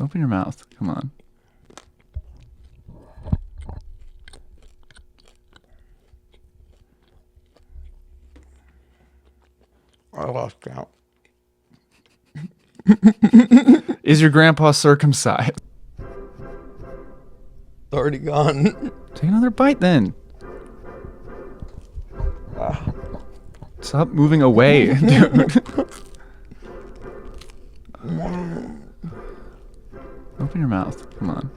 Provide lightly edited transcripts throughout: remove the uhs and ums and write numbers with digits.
Open your mouth. Come on. I lost count. Is your grandpa circumcised? Already gone. Take another bite then. Stop moving away, dude. Open your mouth. Come on.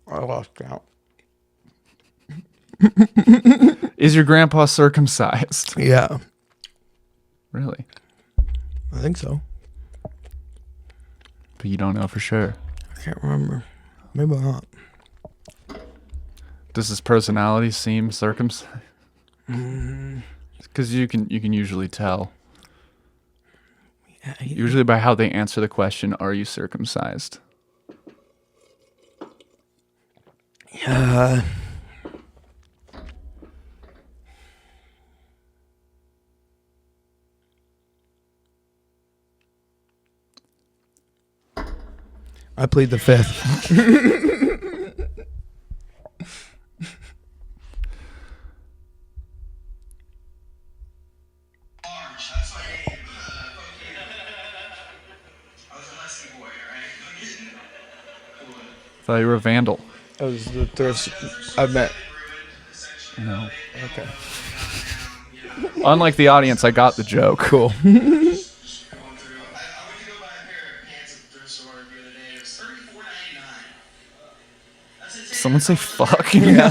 I lost count. Is your grandpa circumcised? Yeah, Really? I think so. But you don't know for sure. I can't remember. Maybe not. Does his personality seem circumcised? Because you can usually tell. Yeah, Usually by how they answer the question, are you circumcised? yeah. I plead the fifth. Thought you were a vandal. That was the thrift I met. No. Okay. Unlike the audience, I got the joke. Cool. Someone say fuck. Yeah.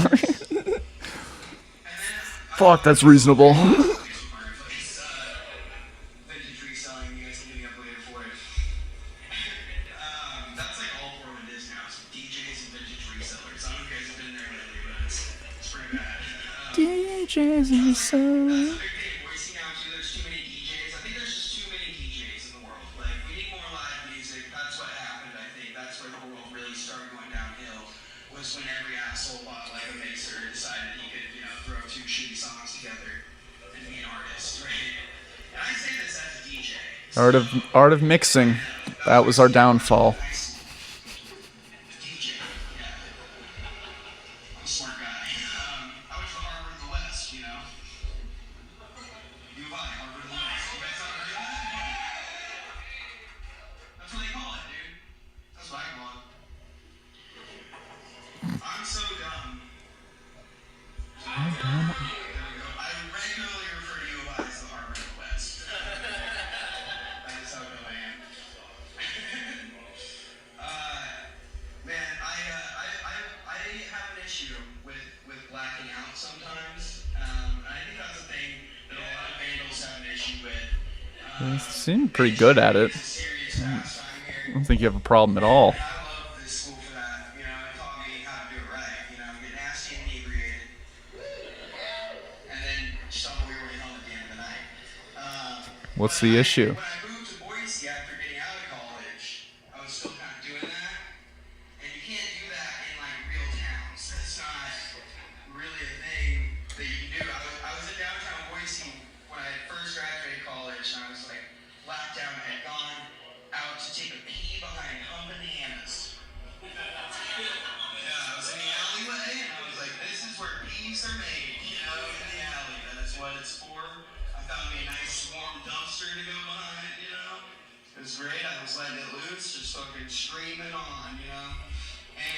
Fuck, that's reasonable. DJs in the sun. Art of mixing. That was our downfall. You seem pretty good at it. I don't think you have a problem at all. What's the issue?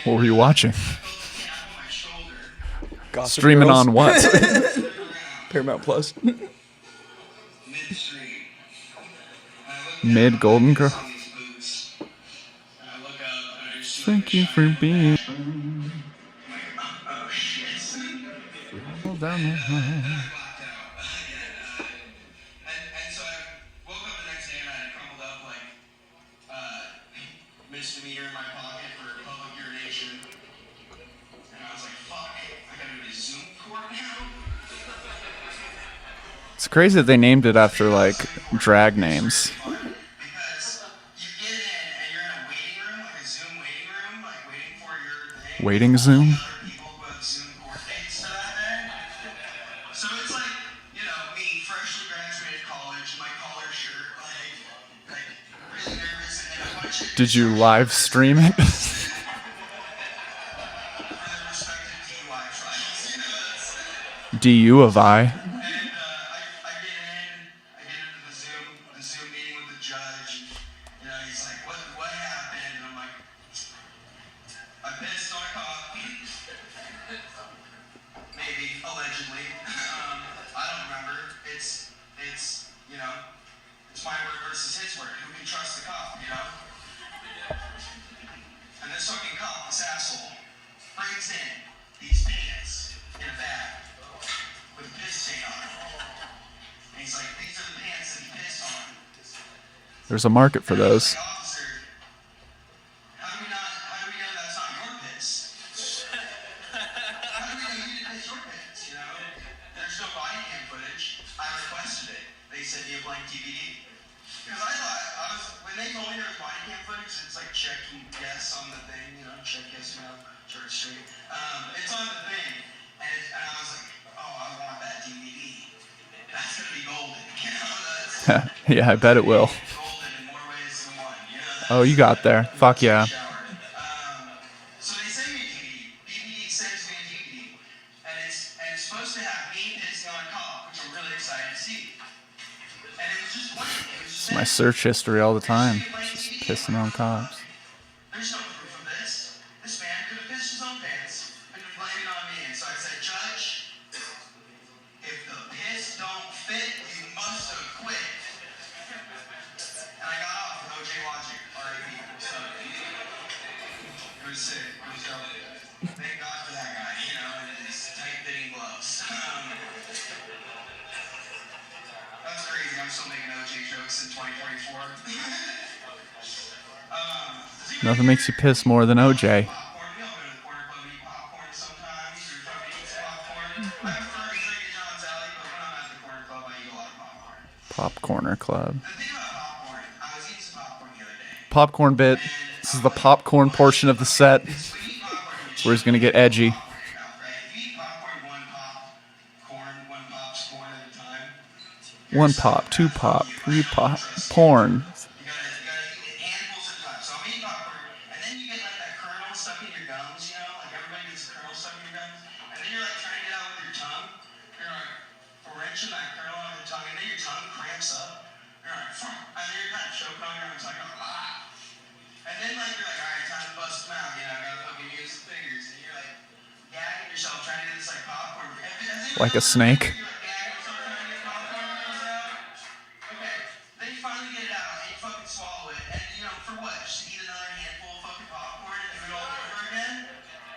What were you watching? Gossip Streaming Girls. on what? Paramount Plus. Mid Golden Girl. Thank you for being. Down there. It's crazy that they named it after like drag names. Waiting Zoom? So it's like, you know, me, freshly graduated college, my collar shirt, like really nervous, and a bunch of Did you live stream it? for the respective DUI trials. You know, that's, DU of I. and I get into the Zoom meeting with the judge. You know, he's like, what happened? And I'm like, I pissed on a cop. Maybe, allegedly. I don't remember. It's you know, it's my word versus his word. Who can trust the cop, you know? And this fucking cop, this asshole, brings in these pants in a bag with a piss stain on them. And he's like, these are the pants that he pissed on. There's a market for And I was those. like, officer, how do we know that's not your piss? How do we know you didn't piss your pants, you know? There's no body cam footage. I requested it. They sent me a blank DVD. Because I thought, when they told me there was body cam footage, it's like check yes on the thing, you know, check yes, you know, church straight. It's on the thing. And I was like, oh, I want that DVD. That's going to be golden, you know? That's Yeah, I bet it will. golden in more ways than one, you know? Oh, you got there. Fuck yeah. So they send me a DVD. DVD sends me a DVD, and it's supposed to have me pissing on a cop, which I'm really excited to see. And it was just blank. It was just It's my search history all the time. Just pissing on cops. There's no proof of this. This man could have pissed his own pants and been blaming it on me. And so I said, Judge, if the piss don't fit, you must have quit. And I got off with OJ Logic, R.I.P. So it was sick. It was dope. Thank God for that guy, you know, and his tight-fitting gloves. That's crazy. I'm still making OJ jokes in 2024. Nothing makes you piss more than OJ. Popcorn. We all go to the corner club and eat popcorn sometimes. Or fucking eat some popcorn. I prefer eating at John's Alley, but when I'm at the corner club, I eat a lot of popcorn. Popcorner Club. The thing about popcorn, I was eating some popcorn the other day. Popcorn bit. This is the popcorn portion of the set. When you eat popcorn, It's where he's gonna get edgy. popcorn in your mouth, right? If you eat popcorn, one pop's corn at a time. One pop, two pop, three pop, porn. You gotta eat handfuls at a time. So I'm eating popcorn, and then you get like that kernel stuck in your gums, you know? Like everybody gets a kernel stuck in your gums. And then you're like trying to get out with your tongue. You're like wrenching that kernel on your tongue, and then your tongue cramps up. You're like, and then you're kind of choking on your own tongue. You're like, ah. And then like you're like, all right, time to bust them out. You know, I gotta fucking use the fingers. And you're like gagging yourself trying to get this like popcorn. Like a snake. You're like gagging yourself trying to get popcorn goes out. Okay, then you finally get it out and you fucking swallow it. And you know, for what? Just eat another handful of fucking popcorn and do it all over again?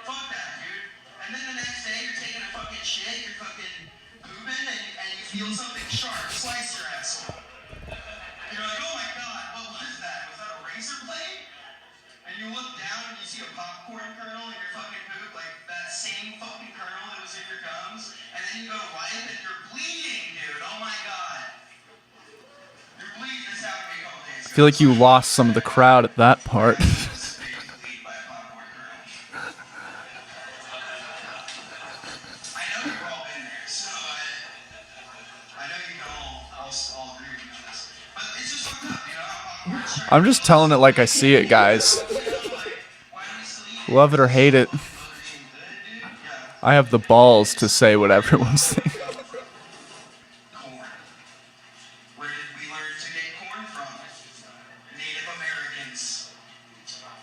Fuck that, dude. And then the next day you're taking a fucking shit, you're fucking pooping, and you feel something sharp slice your asshole. You're like, oh my god, what was that? Was that a razor blade? And you look down and you see a popcorn kernel in your fucking poop, like that same fucking kernel that was in your gums, and then you go wipe and you're bleeding, dude. Oh my god. You're bleeding. This happened to me a couple days ago. I feel like you lost some of the crowd at that part. I was bleed by a popcorn kernel. I know you've all been there, so I know you can all agree with me on this. But it's just fucked up, you know, how popcorn's trying I'm just telling it like I see it, guys. why do we still eat Love it or hate it. good, dude? Yeah. I have the balls to say what everyone's thinking. Corn. Where did we learn to get corn from? Native Americans.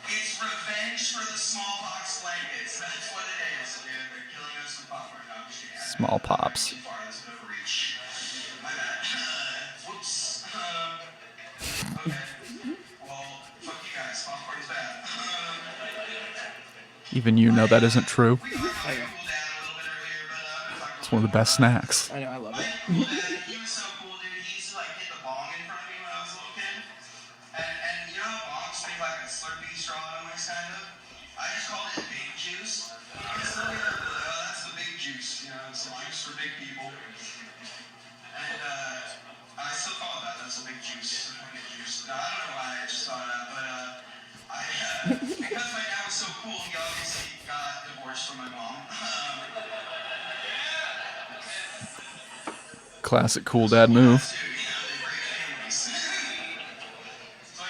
It's revenge for the smallpox blankets. That's what it is, dude. They're killing us with popcorn. No, I'm just kidding. Small pops. Too far. That's a bit of a reach. My bad. Whoops. Okay. Well, fuck you guys. Popcorn is bad. Even you know that isn't true. We talked about my cool dad a little bit earlier, but I'm gonna talk It's one of the best snacks. I know, I love My it. cool dad, he was so cool, dude. He used to like hit the bong in front of me when I was a little kid. And you know how bongs make like a Slurpee straw almost kind of? I just called it big juice. Honestly, that's the big juice. You know, it's the juice for big people. And I still call it that. That's the big juice. The big juice. No, I don't know why I just thought of that, but because my dad was so cool, he obviously got divorced from my mom. Classic cool dad move. So I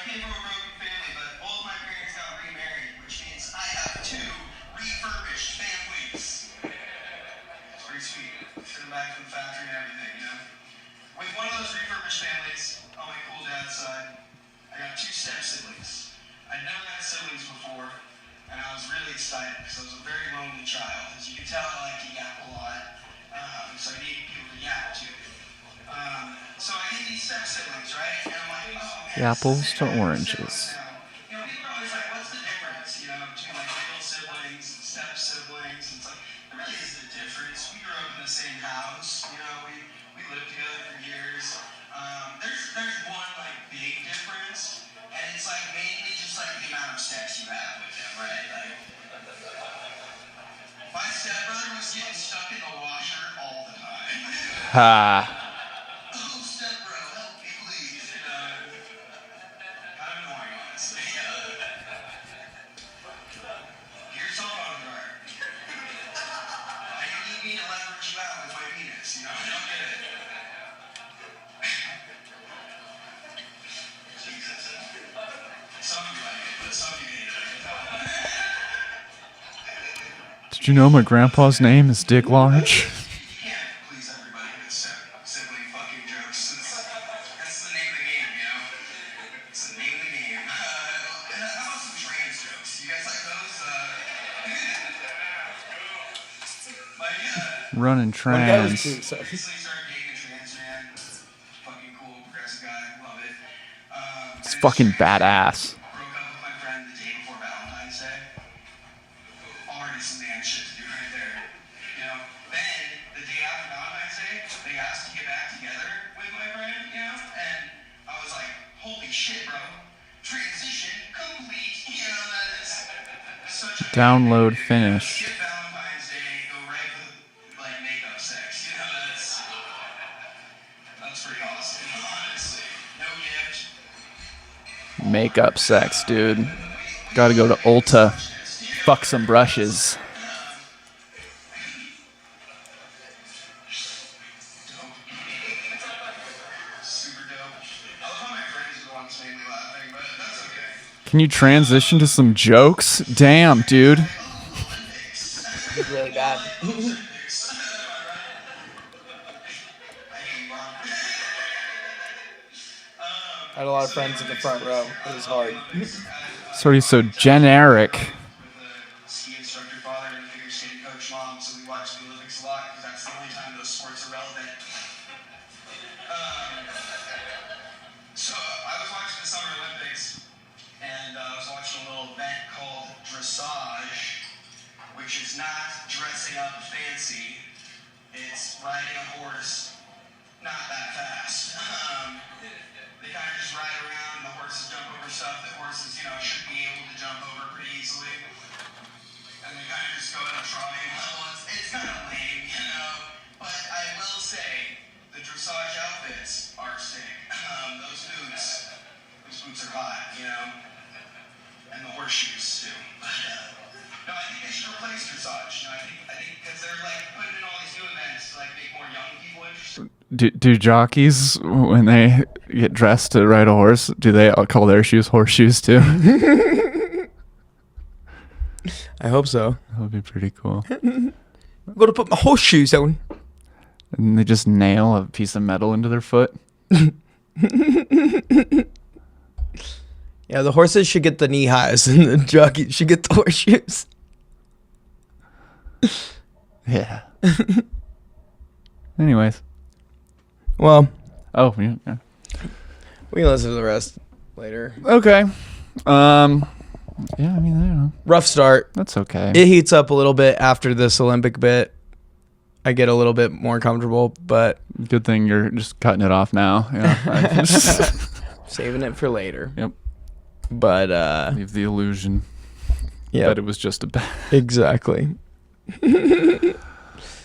came from a broken family, but both my parents got remarried, which means I have 2 refurbished families. It's pretty sweet. Sitting back from the factory and everything, you know? With one of those refurbished families, on my cool dad's side, I got 2 step siblings. I'd never had siblings before, and I was really excited because I was a very lonely child. As you can tell, I like to yap a lot, so I need people to yap to. So I get these step siblings, right? And I'm like, oh man. Apples to oranges. You know, people are always like, what's the difference, you know, between like real siblings and step siblings? And it's like, there really isn't a difference. We grew up in the same house, you know, we lived together for years. There's one like big difference, and it's like mainly just like the amount of sex you have with them, right? Like, my stepbrother was getting stuck in the washer all the time. Ha. Oh, stepbro, help me please. And, kind of annoying, honestly. Here's some on guard. Why do you need me to leverage you out with my penis? You know, I don't get it. Jesus. Some of you like it, but some of you hate it, I can tell. Did you know my grandpa's name is Dick Large? You can't please everybody with sibling fucking jokes. That's the name of the game, you know? It's the name of the game. How about some trans jokes? You guys like those? Running One guy was trans. too, so. Recently started dating a trans man. Fucking cool, progressive guy. Love it. It's fucking badass. Broke up with my friend the day before Valentine's Day. Already some man shit to do right there. You know? Then, the day after Valentine's Day, they asked to get back together with my friend, you know? And I was like, holy shit, bro. Transition complete. You know, that is such a Download finished. skip Valentine's Day, go right for like makeup sex. You know, that's pretty awesome, honestly. No gift. Makeup sex, dude. Gotta go to Ulta. Fuck some brushes. Super dope. I love how my friends are the ones made me laughing, but that's okay. Can you transition to some jokes? Damn, dude. It's really bad. I had a lot of friends in the front row. It was hard. Sorry, so generic. With a ski instructor father and a figure skating coach mom, so we watch the Olympics a lot because that's the only time those sports are relevant. So I was watching the Summer Olympics, and I was watching a little event called dressage, which is not dressing up fancy. It's riding a horse, not that fast. They kind of just ride around, and the horses jump over stuff that horses, you know, should be able to jump over pretty easily. And they kind of just go at a trolley level. It's kind of lame, you know. But I will say, the dressage outfits are sick. Those boots are hot, you know. And the horseshoes too. But no, I think they should replace dressage. You know, I think because they're like putting in all these new events to like make more young people interested. Do jockeys, when they get dressed to ride a horse, do they all call their shoes horseshoes too? I hope so. That would be pretty cool. I'm gonna put my horseshoes on. And they just nail a piece of metal into their foot. Yeah, the horses should get the knee highs, and the jockeys should get the horseshoes. Yeah. Anyways. Well, Oh, yeah. we can listen to the rest later. Okay. Yeah, I mean, I don't know. Rough start. That's okay. It heats up a little bit after this Olympic bit. I get a little bit more comfortable, but Good thing you're just cutting it off now. Yeah. saving it for later. Yep. But Leave the illusion yeah, that it was just a bad. exactly.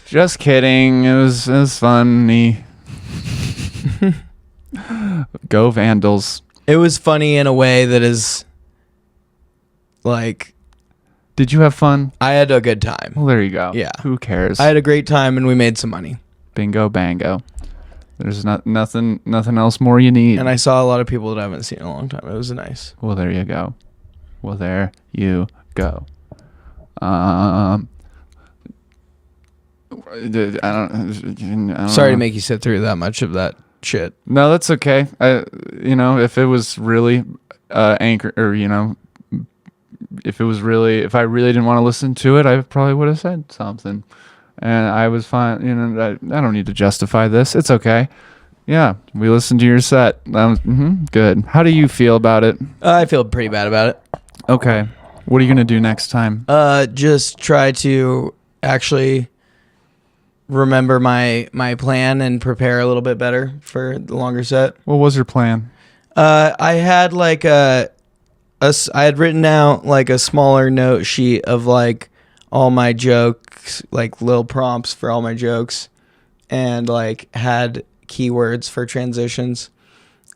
Just kidding. It was funny. Go Vandals. It was funny in a way that is like Did you have fun? I had a good time. Well, there you go. Yeah. Who cares? I had a great time and we made some money. Bingo bango. There's nothing else more you need. And I saw a lot of people that I haven't seen in a long time. It was nice. Well, there you go. I don't Sorry know. to make you sit through that much of that shit. No, that's okay. If it was really anchor, or if I really didn't want to listen to it, I probably would have said something, and I was fine. I don't need to justify this. It's okay. Yeah, we listened to your set. Good. How do you feel about it? I feel pretty bad about it. Okay. What are you gonna do next time? Just try to actually remember my plan and prepare a little bit better for the longer set. What was your plan? I had like I had written out like a smaller note sheet of like all my jokes, like little prompts for all my jokes, and like had keywords for transitions.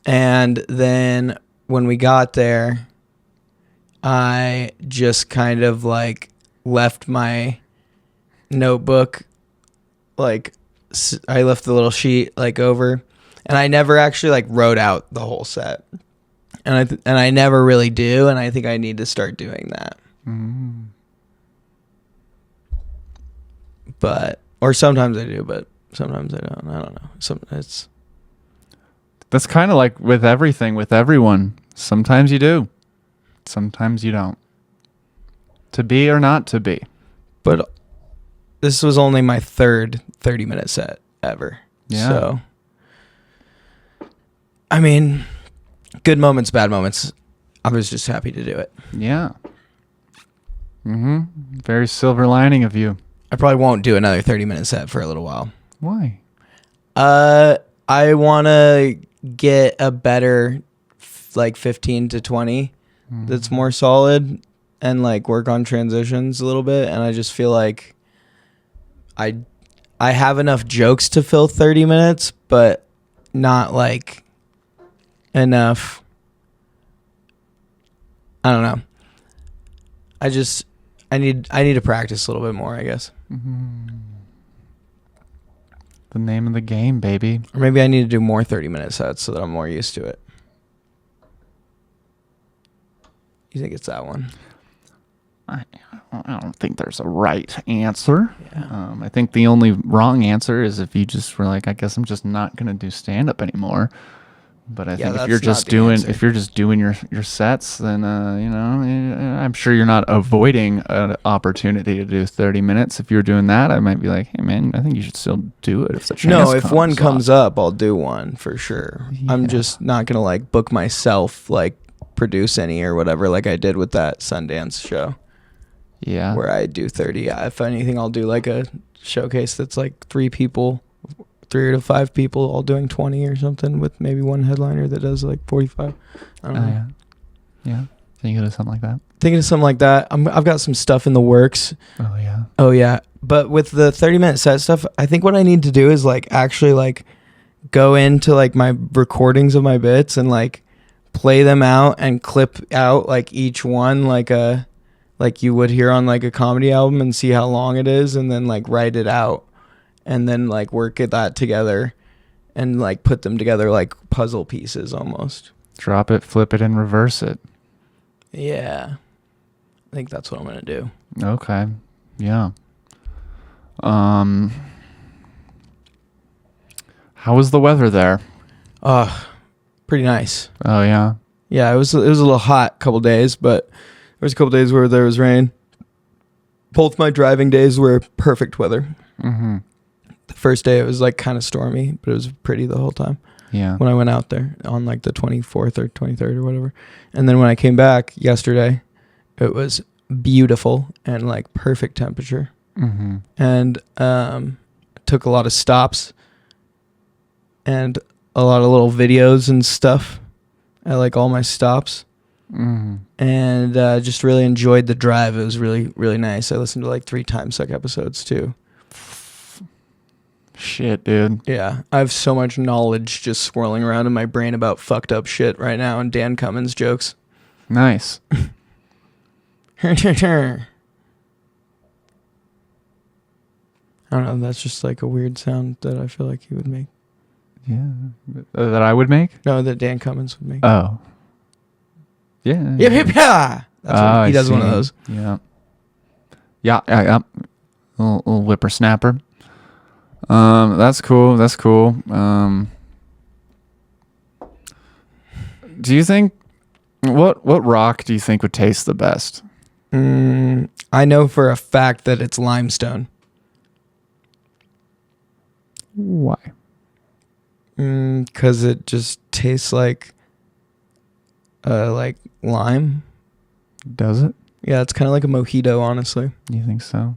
And then when we got there, I just kind of like left my notebook, like I left the little sheet like over, and I never actually like wrote out the whole set, and I never really do, and I think I need to start doing that. Or sometimes I do, but sometimes I don't. I don't know. That's kind of like with everything, with everyone. Sometimes you do. Sometimes you don't. To be or not to be. But this was only my third 30-minute set ever. Yeah. So, I mean, good moments, bad moments. I was just happy to do it. Yeah. Very silver lining of you. I probably won't do another 30-minute set for a little while. Why? I want to get a better like 15 to 20 that's more solid, and like work on transitions a little bit, and I just feel like I have enough jokes to fill 30 minutes, but not like enough. I don't know. I need to practice a little bit more, I guess. The name of the game, baby. Or maybe I need to do more 30-minute sets so that I'm more used to it. You think it's that one? I don't think there's a right answer. Yeah. I think the only wrong answer is if you just were like, I guess I'm just not going to do stand-up anymore. But I think if you're just doing your sets, then I'm sure you're not avoiding an opportunity to do 30 minutes. If you're doing that, I might be like, hey man, I think you should still do it if the chance No, if comes one up. comes up, I'll do one for sure. Yeah. I'm just not gonna like book myself, like produce any or whatever, like I did with that Sundance show. Yeah. Where I do 30. If anything, I'll do like a showcase that's like 3 to 5 people all doing 20 or something, with maybe one headliner that does like 45. I don't know. Yeah. Think of something like that. Thinking of something like that. I've got some stuff in the works. Oh yeah. But with the 30-minute set stuff, I think what I need to do is like actually like go into like my recordings of my bits and like play them out and clip out like each one like you would hear on like a comedy album, and see how long it is, and then like write it out, and then like work that together and like put them together like puzzle pieces almost. Drop it, flip it, and reverse it. Yeah. I think that's what I'm going to do. Okay. Yeah. How was the weather there? Pretty nice. Oh, yeah. Yeah, it was a little hot a couple days, but there was a couple days where there was rain. Both my driving days were perfect weather. Mm-hmm. The first day it was like kind of stormy, but it was pretty the whole time. Yeah. When I went out there on like the 24th or 23rd or whatever. And then when I came back yesterday, it was beautiful and like perfect temperature. Mm-hmm. And took a lot of stops and a lot of little videos and stuff at like all my stops. Mm-hmm. And just really enjoyed the drive. It was really, really nice. I listened to like 3 Time Suck episodes too. Shit, dude. Yeah, I have so much knowledge just swirling around in my brain about fucked up shit right now and Dan Cummins jokes. Nice. I don't know, that's just like a weird sound that I feel like he would make. Yeah. That I would make? No, that Dan Cummins would make. Oh. Yeah. Yeah. That's what, he does one of those. Yeah. Yeah. Little whippersnapper. That's cool. That's cool. Do you think what rock do you think would taste the best? I know for a fact that it's limestone. Why? Because it just tastes like lime. Does it? Yeah, it's kind of like a mojito, honestly. You think so?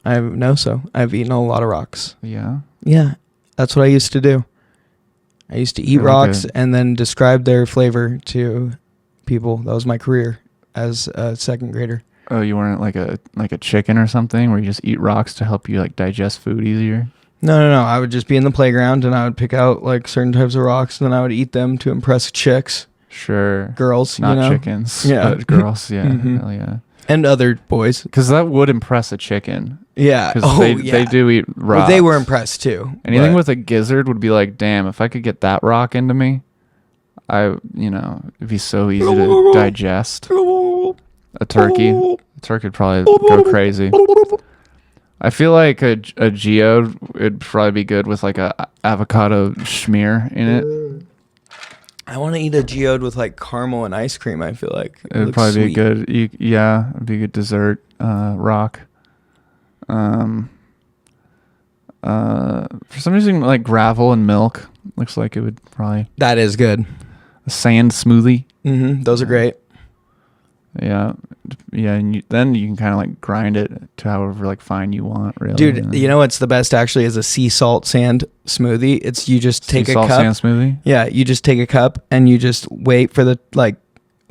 I know so. I've eaten a lot of rocks. Yeah. Yeah, that's what I used to do. I used to eat rocks and then describe their flavor to people. That was my career as a second grader. Oh, you weren't like a chicken or something where you just eat rocks to help you like digest food easier? No. I would just be in the playground and I would pick out like certain types of rocks and then I would eat them to impress chicks. Sure. Girls, not chickens. Yeah. But girls, yeah. Hell yeah. And other boys. Because that would impress a chicken. Yeah. Because they do eat rocks. Well, they were impressed too. Anything with a gizzard would be like, damn, if I could get that rock into me, it'd be so easy to digest. A turkey would probably go crazy. I feel like a geode would probably be good with like a avocado schmear in it. I want to eat a geode with like caramel and ice cream. I feel like it would probably be good. It'd be a good dessert rock. For some reason, like gravel and milk looks like it would probably. That is good. A sand smoothie. Those are great. Yeah, and then you can kind of like grind it to however like fine you want, really. Dude, you know what's the best actually is a sea salt sand smoothie. It's you just take a cup. Sand smoothie? Yeah, you just take a cup and you just wait for the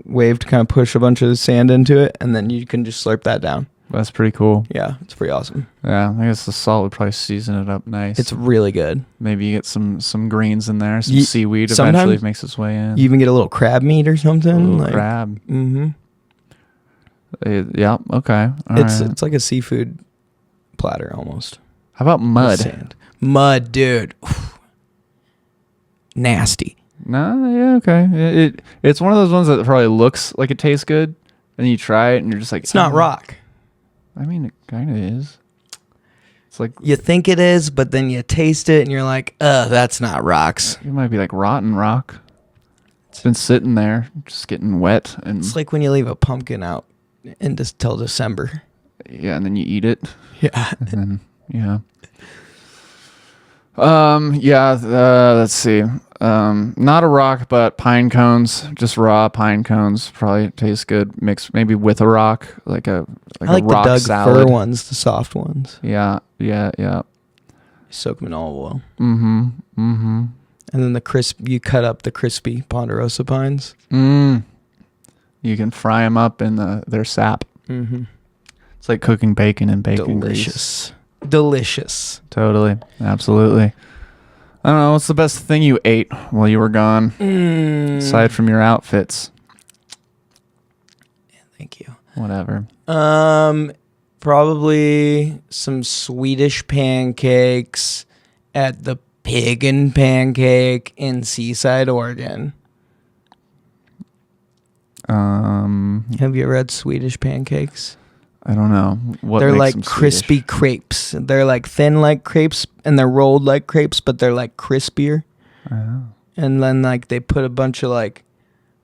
wave to kind of push a bunch of sand into it, and then you can just slurp that down. That's pretty cool. Yeah, it's pretty awesome. Yeah, I guess the salt would probably season it up nice. It's really good. Maybe you get some greens in there, some seaweed eventually makes its way in. You even get a little crab meat or something. Crab. Yeah. Okay. It's like a seafood platter almost. How about mud? Sand. Mud, dude. Nasty. No. Yeah. Okay. It's one of those ones that probably looks like it tastes good, and you try it, and you're just like, it's not rock. I mean, it kind of is. It's like you think it is, but then you taste it, and you're like, that's not rocks. It might be like rotten rock. It's been sitting there, just getting wet, and it's like when you leave a pumpkin out till December. Yeah, and then you eat it. Yeah. And then, yeah. Let's see. Not a rock, but pine cones, just raw pine cones probably taste good. Mixed maybe with a rock, like a I like rock the Doug salad. Fir ones, the soft ones. Yeah. Soak them in olive oil. And then you cut up the crispy ponderosa pines. You can fry them up in their sap. It's like cooking bacon in bacon grease. Delicious. Totally. Absolutely. I don't know. What's the best thing you ate while you were gone? Aside from your outfits. Yeah, thank you. Whatever. Probably some Swedish pancakes at the Pig and Pancake in Seaside, Oregon. Have you ever had Swedish pancakes? I don't know. They're like crispy crepes. They're like thin like crepes and they're rolled like crepes, but they're like crispier. Oh. And then like they put a bunch of like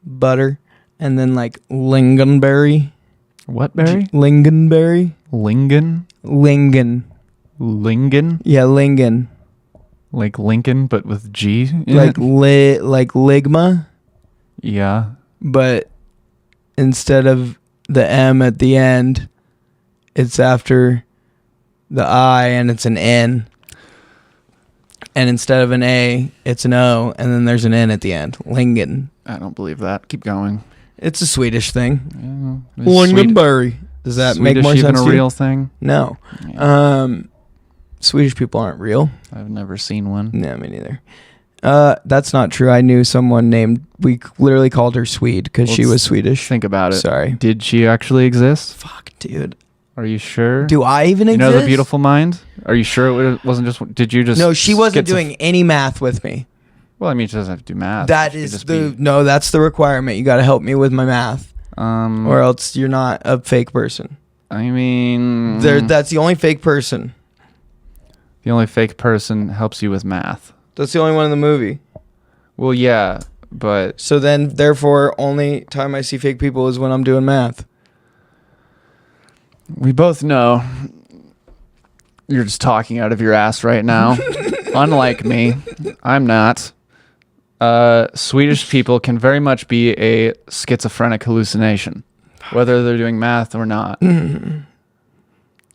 butter and then like lingonberry. What berry? Lingonberry. Lingen? Lingen. Lingen? Yeah, lingen. Like Lincoln, but with G in like it? Like ligma. Yeah. But instead of the M at the end, it's after the I and it's an N. And instead of an A, it's an O, and then there's an N at the end. Lingen. I don't believe that. Keep going. It's a Swedish thing. Yeah, Lingonberry. Does that make more sense? Swedish even a real thing? No. Yeah. Swedish people aren't real. I've never seen one. No, me neither. That's not true. I knew someone we literally called her Swede because she was Swedish. Think about it. Sorry. Did she actually exist? Fuck, dude. Are you sure? Do I even exist? You know The Beautiful Mind? Are you sure it wasn't just... Did you just... No, she wasn't doing any math with me. Well, I mean, it doesn't have to do math. That It should is just no, that's the requirement. You got to help me with my math, or else you're not a fake person. I mean, That's the only fake person. the only fake person helps you with math. That's the only one in the movie. Well, yeah, but So then, therefore, only time I see fake people is when I'm doing math. we both know you're just talking out of your ass right now. Unlike me, I'm not. Swedish people can very much be a schizophrenic hallucination, whether they're doing math or not.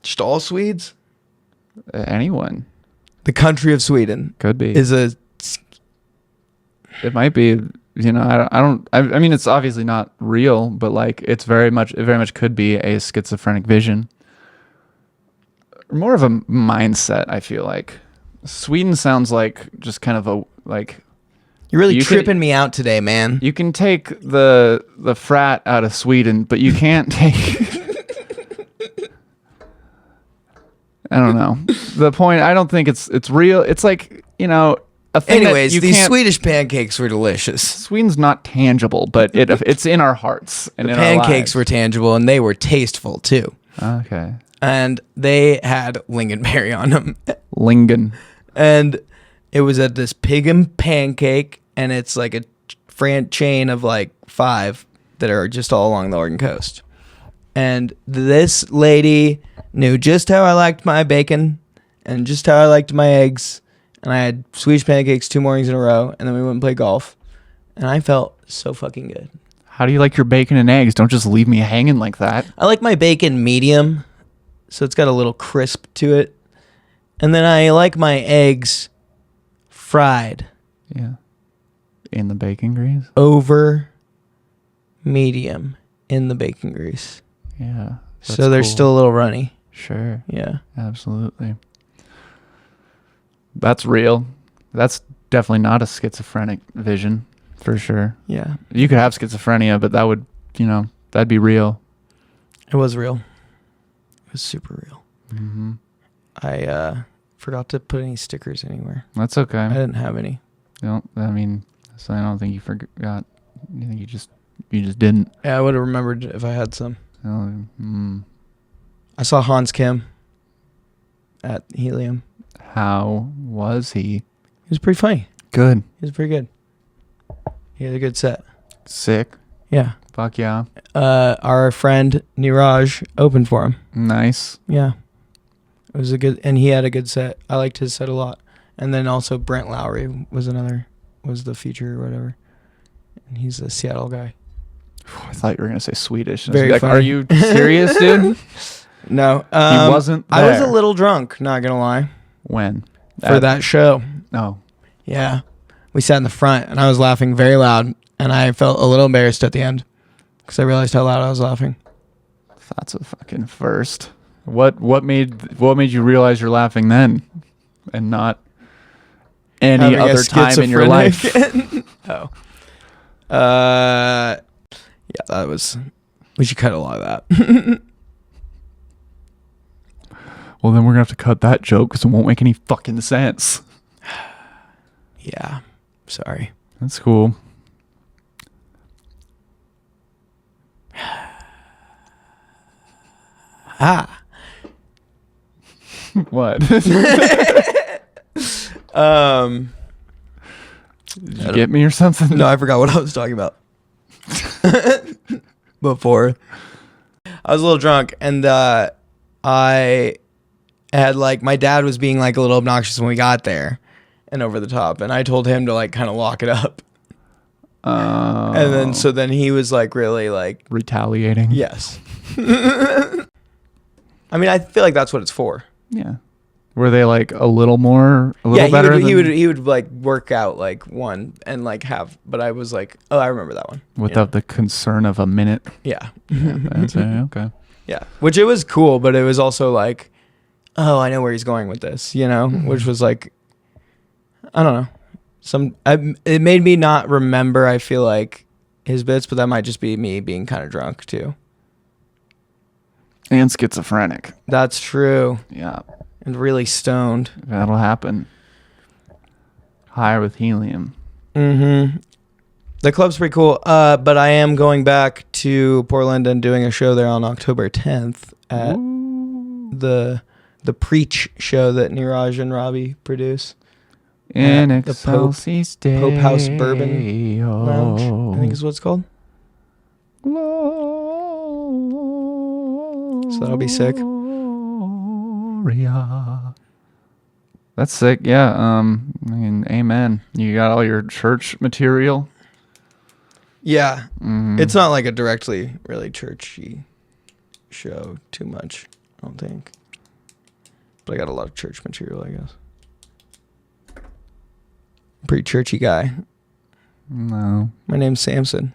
Just all Swedes? Anyone The country of Sweden could be. is a... It might be. You know, I mean, it's obviously not real, but like, it very much could be a schizophrenic vision. More of a mindset, I feel like. Sweden sounds like just kind of a, like... You're really You tripping me out today, man. You can take the frat out of Sweden, but you can't take... I don't know. The point, I don't think it's real. It's like, you know, a thing that Anyways, you these can't... Swedish pancakes were delicious. Sweden's not tangible, but it's in our hearts and The in our pancakes lives. were tangible, and they were tasteful, too. Okay. And they had lingonberry on them. Lingen. And it was at this Pig and Pancake, and it's like a chain of like 5 that are just all along the Oregon coast. And this lady knew just how I liked my bacon and just how I liked my eggs. And I had Swedish pancakes 2 mornings in a row, and then we went and played golf. And I felt so fucking good. How do you like your bacon and eggs? Don't just leave me hanging like that. I like my bacon medium, so it's got a little crisp to it. And then I like my eggs fried Yeah. In the bacon grease? over medium in the bacon grease. Yeah. So they're still a little runny. Sure. Yeah. Absolutely. That's real. That's definitely not a schizophrenic vision, for sure. Yeah. You could have schizophrenia, but that would, you know, that'd be real. It was real. It was super real. Mm-hmm. I forgot to put any stickers anywhere. That's okay. I didn't have any. No, I mean, so I don't think you forgot. You think you just didn't. Yeah, I would have remembered if I had some. Oh, I saw Hans Kim at Helium. How was he? He was pretty funny. Good. He was pretty good. He had a good set. Sick. Yeah. Fuck yeah. Our friend Niraj opened for him. Nice. Yeah. It was a good, and he had a good set. I liked his set a lot. And then also Brent Lowry was the feature or whatever. And he's a Seattle guy. I thought you were gonna say Swedish. Very Like, funny. are you serious, dude? No. He wasn't I was a there. little drunk, not going to lie, When? for that show. Oh. Yeah. We sat in the front, and I was laughing very loud, and I felt a little embarrassed at the end because I realized how loud I was laughing. That's a fucking first. What made you realize you're laughing then, and not any Having a other time in your life? schizophrenic- Oh. Yeah, that was... We should cut a lot of that. Well, then we're gonna have to cut that joke because it won't make any fucking sense. Yeah. Sorry. That's cool. Ah. What? Did you get me or something? No, I forgot what I was talking about. Before. I was a little drunk, and I had, like, my dad was being, like, a little obnoxious when we got there and over the top, and I told him to, like, kind of lock it up. And then, so then he was, like, really, like... Retaliating. Yes. I mean, I feel like that's what it's for. Yeah. Were they like a little Yeah, better? he would like work out like one and like have, but I was like, oh, I remember that one. Without the concern of a minute. Yeah. That's okay. Yeah. Which it was cool, but it was also like, oh, I know where he's going with this, you know, which was like, I don't know. It made me not remember, I feel like, his bits, but that might just be me being kind of drunk too. And schizophrenic. That's true. Yeah. And really stoned. That'll happen. Higher with helium. Mm-hmm. The club's pretty cool. But I am going back to Portland and doing a show there on October 10th at the Preach show that Niraj and Robbie produce. In the Excelsis Deo. Pope House Bourbon Lounge, I think is what it's called. So that'll be sick. Gloria. That's sick. Yeah. I mean, amen. You got all your church material. Yeah. Mhm. It's not like a directly really churchy show too much, I don't think. But I got a lot of church material, I guess. Pretty churchy guy. No. My name's Samson.